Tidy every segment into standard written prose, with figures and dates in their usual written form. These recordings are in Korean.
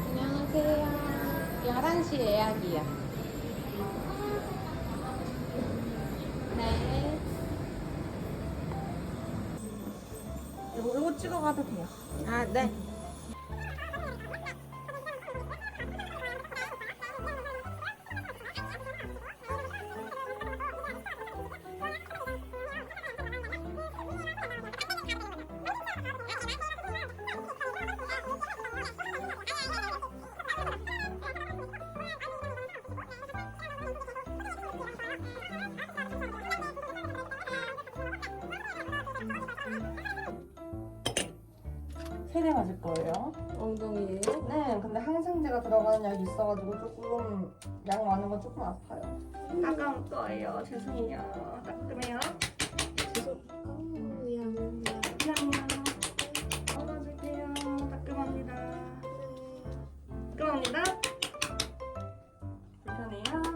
안녕하세요. 11시 예약이요. 네. 요거 찍어가도 돼요. 아, 네. 세대 맞을 거예요. 엉덩이에요? 네, 근데 항생제가 들어가는 약이 있어가지고 조금 약 많은 건 조금 아파요. 따가운 거예요. 죄송해요. 따끔해요. 미안. 미안해요. 얼어줄게요. 따끔합니다. 따끔합니다. 불편해요.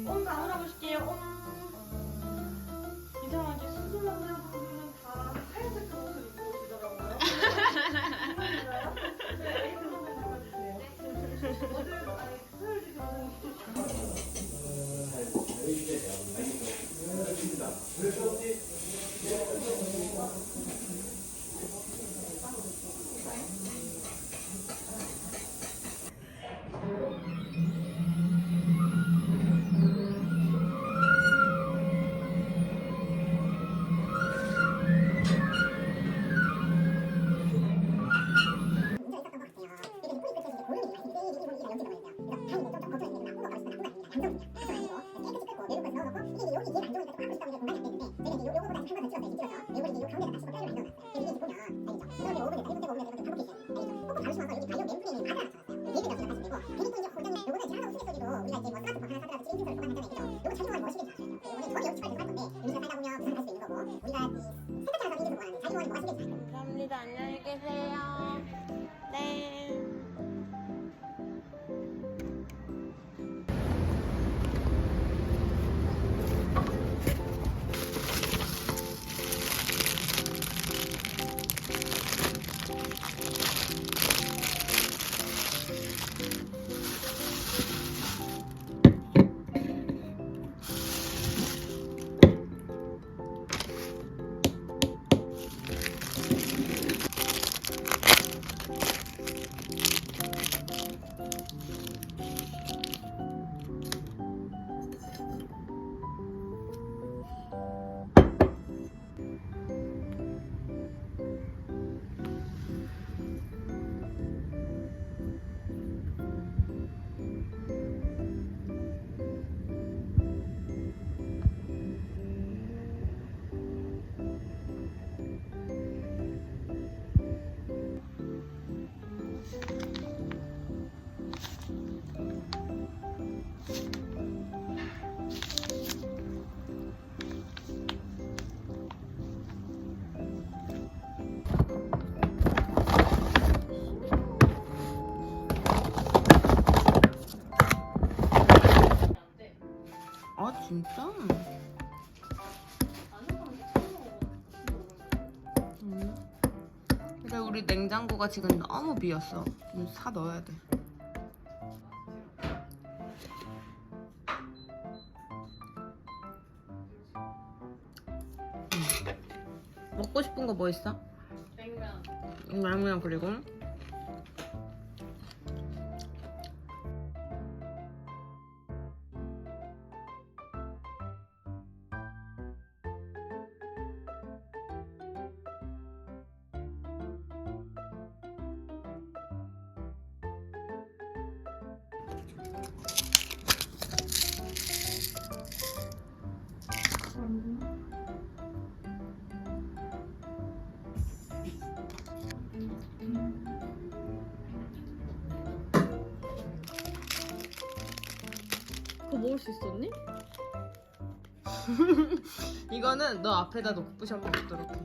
온 다물어 보실게요. 이상하게 수술하는 분들은 다 하얀색 옷을 입고 오시더라고요. 제가 A 교수님 잡아주세요. 어제 서울대 교수님. 감사합니다. 안녕히 계세요. 네. 진짜? 근데 우리 냉장고가 지금 너무 비었어. 좀 사 넣어야 돼. 먹고 싶은 거 뭐 있어? 냉면. 라면 그리고 그거 먹을 수 있었니? 이거는 너 앞에다 놓고 부셔 먹도록 해.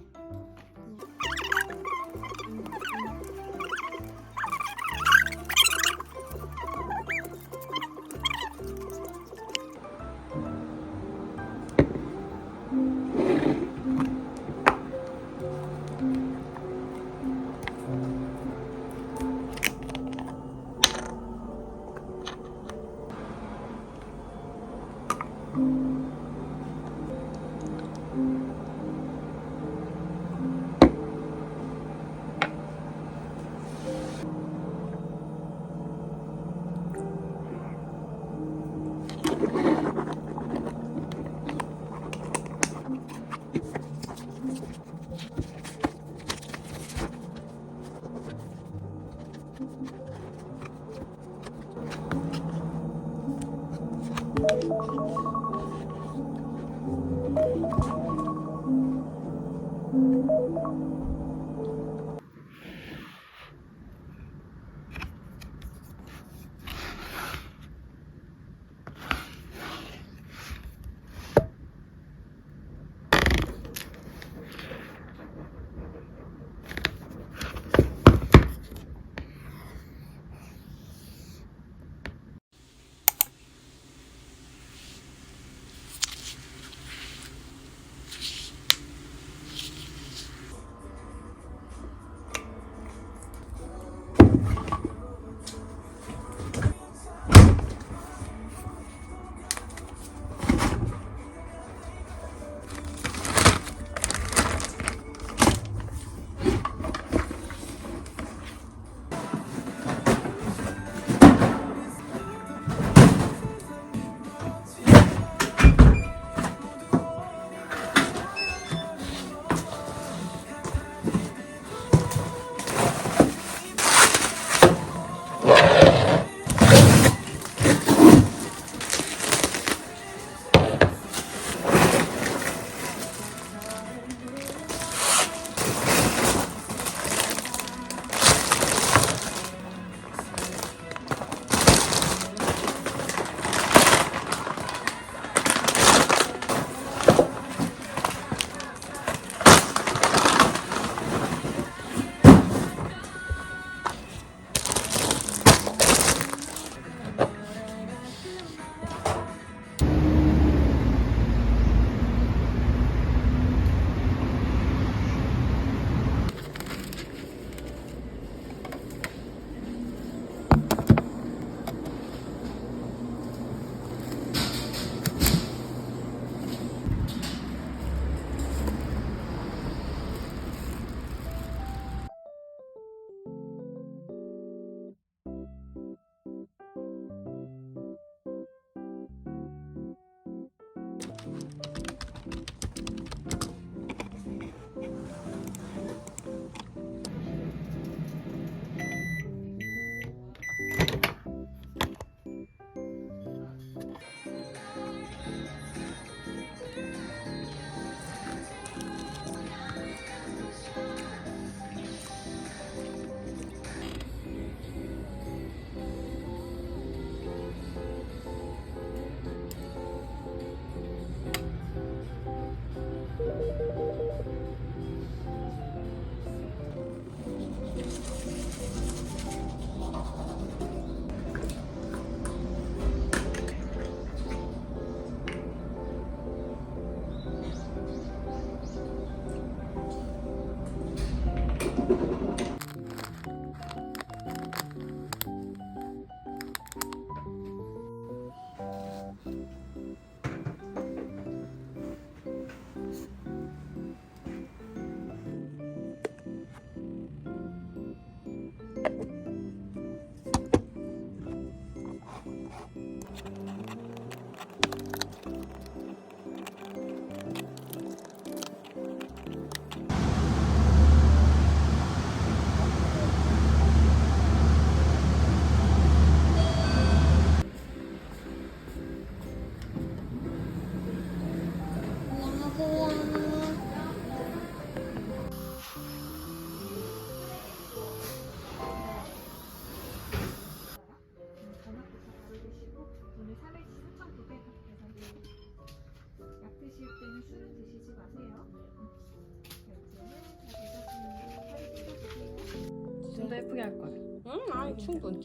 예쁘게 할 걸. 응, 아니 충분.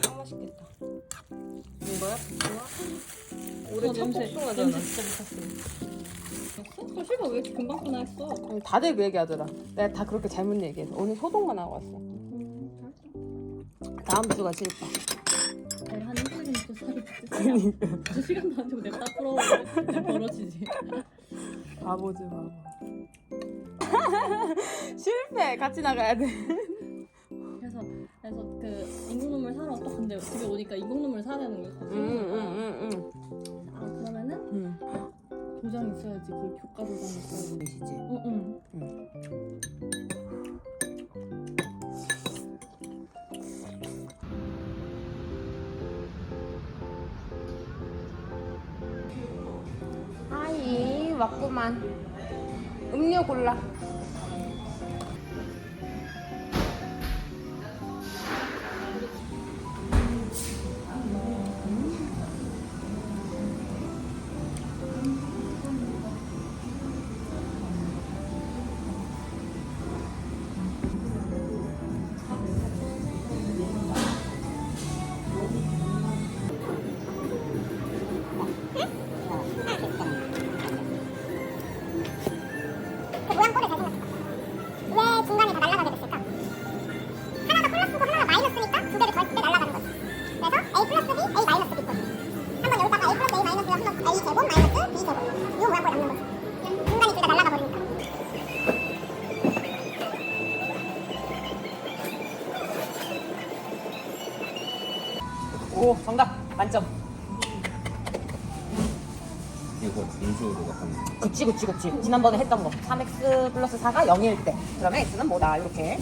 딱 맛있겠다. 이거야? 좋아? 올해 첫 복숭아잖아. 냄새 진짜 미쳤어. 소시가 왜 이렇게 금방 끝나했어? 다들 그 얘기하더라. 내가 다 그렇게 잘못 얘기해서 오늘 소동만 하고 왔어. 다음 주가 실파. 한 1시간 진짜 살이 그러니까 2시간도 안 주고 냅다 풀어오면 벌어지지. 바보지 바보. 실패. 같이 나가야 돼. 그래서 그 인공눈물 사러 또 근데 집에 오니까 인공눈물 사야 되는 거야. 응. 아 그러면은 도장 있어야지. 그 교과 도장 있어야지. 되시지. 응. 아이 왔구만. 음료 골라. 왜 중간에 다 날아가게 됐을까? 하나가 플러스고 하나가 마이너스니까 두 개를 더했을 때 날아가는 거지. 그래서 A 플러스 B, A 마이너스 B거든. 한번 여기다가 A 플러스 A 마이너스 한번 A 제곱 마이너스 B 제곱 이 모양꼴 남는 거지. 중간이 둘 다 날아가 버리니까. 오 정답 만점. 이거 인수로 가면 그치. 지난번에 했던 거 3x 플러스 4가 0일 때 그러면 x는 뭐다 이렇게.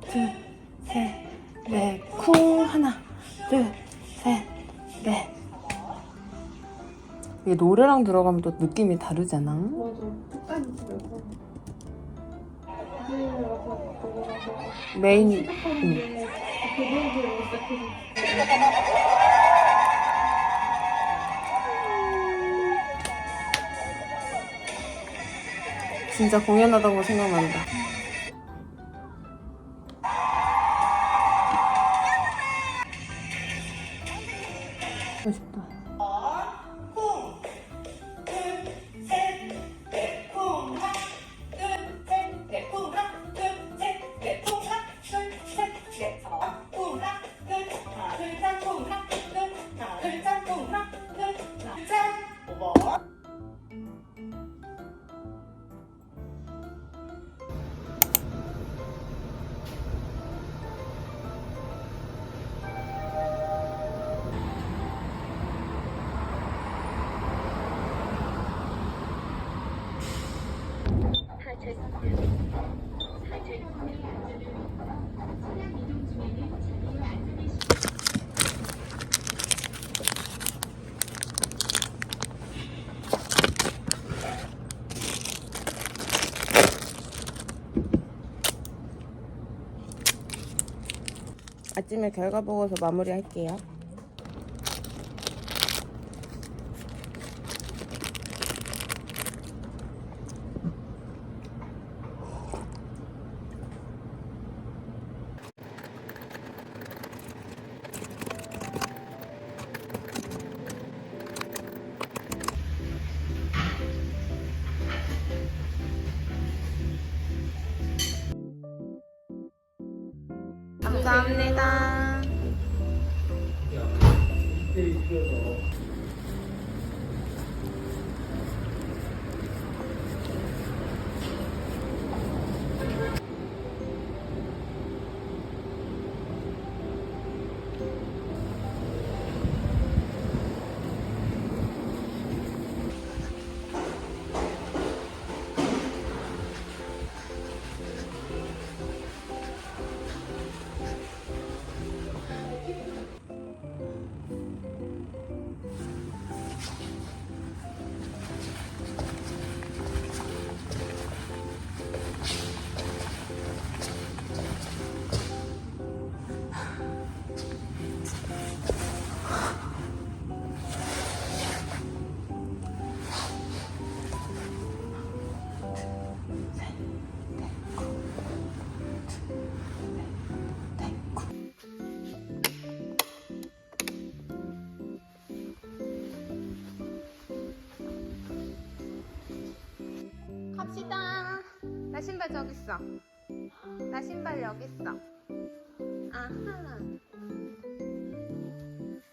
둘, 셋, 넷, 쿵 하나, 둘, 셋, 넷. 이게 노래랑 들어가면 또 느낌이 다르잖아. 메인. 진짜 공연하던 거 생각난다. 하고 싶다. 아침에 결과 보고서 마무리할게요. 갑시다. 나 신발 저기 있어. 나 신발 여기 있어. 아하.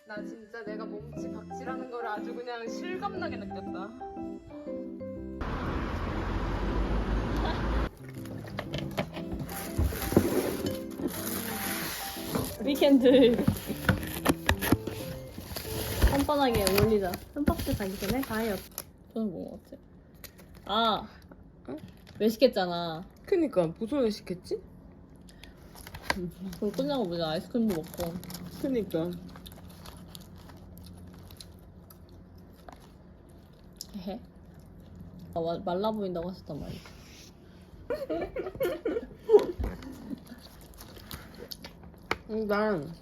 나 진짜 내가 몸치 박치라는 걸 아주 그냥 실감나게 느꼈다. 위켄드 뻔뻔하게 어울리자. 흠박스 가기 전에 다이어트. 저는 뭐 먹었지? 아, 왜 시켰잖아. 그니까 무슨 일 시켰지? 그거 끝나고 보자. 아이스크림도 먹고. 그니까. 헤헤. 말라 보인다고 하셨단 말이야. 난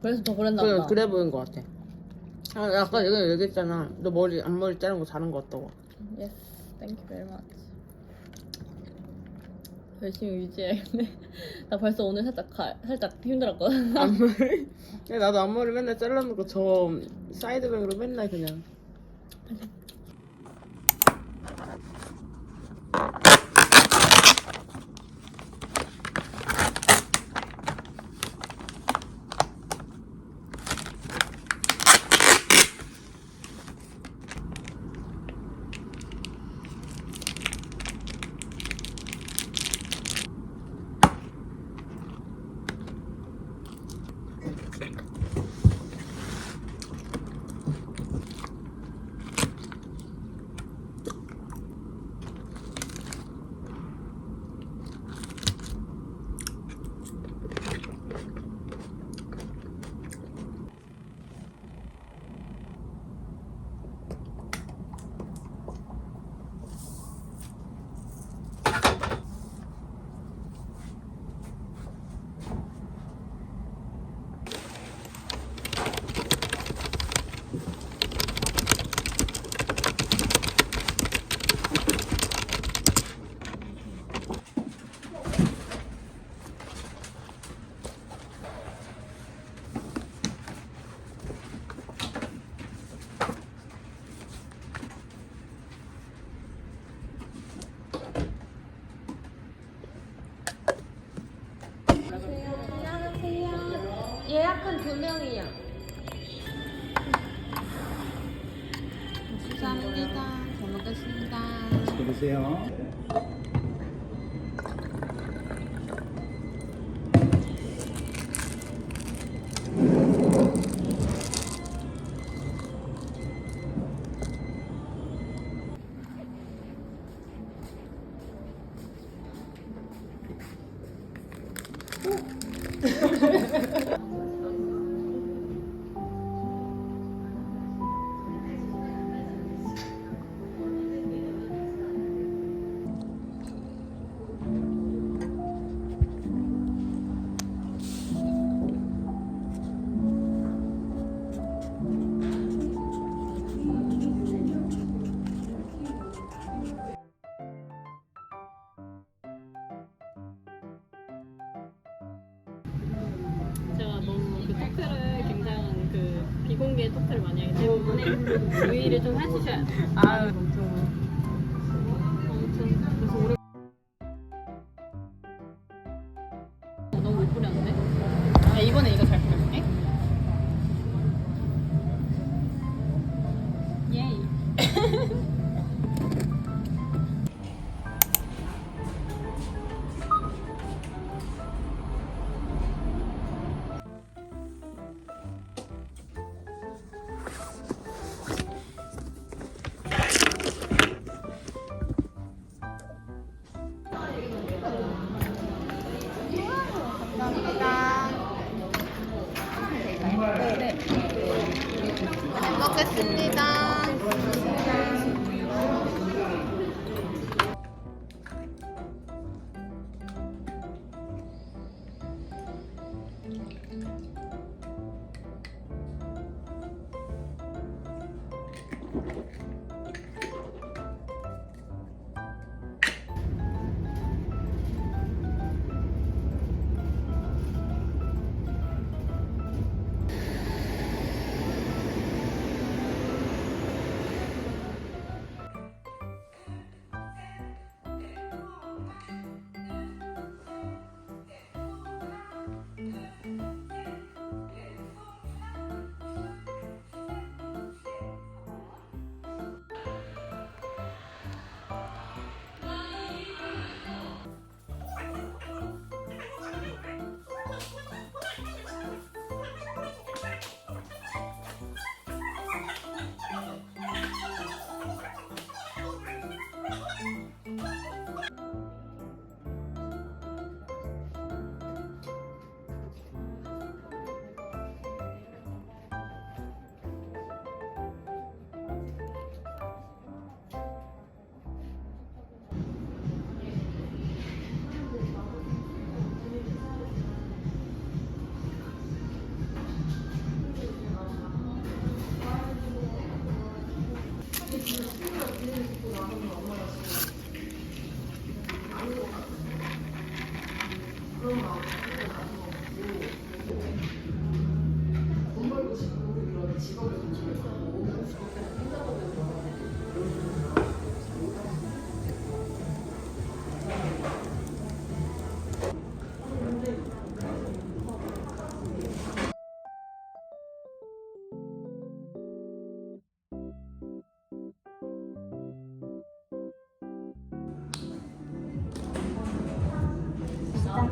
그래서 더 그랬나 보다. 그래 보인 것 같아. 아, 아까 내가 얘기했잖아. 너 앞머리 자른 거 자른 거 같다고. Yes, thank you very much. 열심히 유지해야겠네. 나 벌써 오늘 살짝 힘들었거든. 앞머리? 나도 앞머리 맨날 잘라놓고 저 사이드백으로 맨날 그냥. 예약한 2명이요. 감사합니다. 잘 먹겠습니다. 드세요. 제가 너무 그 톡테를 굉장한 그 비공개 톡테를 많이 하기 때문에 유의를 좀 해주셔야 돼요. 아유, 너무. 아무튼 그래서 오래 너무 못 뿌렸는데? 아 이번에 이거 잘 뿌렸네? 먹겠습니다.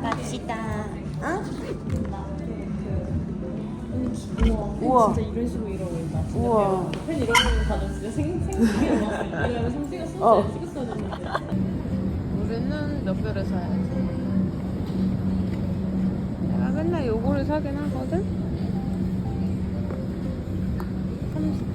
갑시다. 어? 우와. 진짜 이런 식으로 일하고 있다. 우와. 팬 이런 거 다들 진짜 생생하게 막 이러면 성지가 소스에 찍었어야 됐는데. 우리는 몇 개를 사야지? 내가 맨날 요거를 사긴 하거든? 30.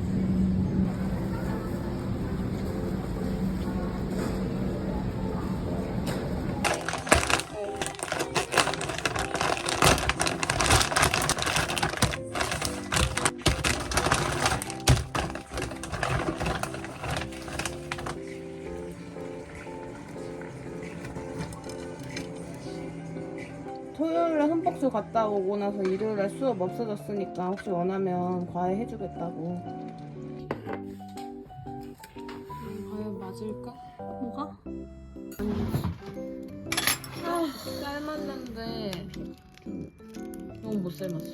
토요일에 흠뻑쇼 갔다 오고 나서 일요일에 수업 없어졌으니까 혹시 원하면 과외 해주겠다고. 과외 맞을까? 뭐가? 삶았는데 너무 못 삶았어.